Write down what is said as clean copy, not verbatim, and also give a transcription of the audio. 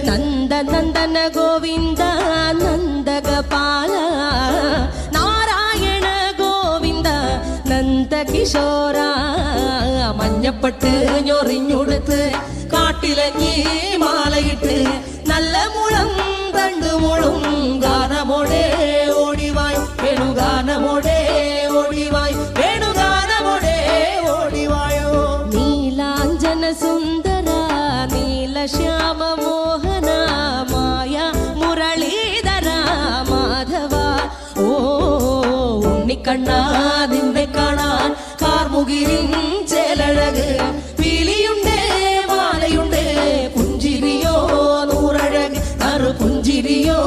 നന്ദനന്ദന ഗോവിന്ദ നന്ദഗപാല നാരായണ ഗോവിന്ദ നന്ദകിശോര മഞ്ഞപ്പെട്ട് ഞൊറിഞ്ഞുടുത്ത് കാട്ടിലഞ്ഞി മാലയിട്ട് നല്ല മുളം തണ്ടു മുളും ഗാനമോടെ ഓടിവായ് വേണുഗാനമോടെ ഓടിവായ് വേണുഗാനമോടെ ഓടിവായോ നീലാഞ്ജന സുന്ദര നീലശ്യാമ മോഹന മായ മുരളീധര മാധവ ഓ ഉണ്ണിക്കണ്ണാ നിന്നെ കാണാൻ കാർമുകിലിൻ ചേലഴക് പീലിയുണ്ടേ മാലയുണ്ടേ പുഞ്ചിരിയോ നൂറഴക് നറു പുഞ്ചിരിയോ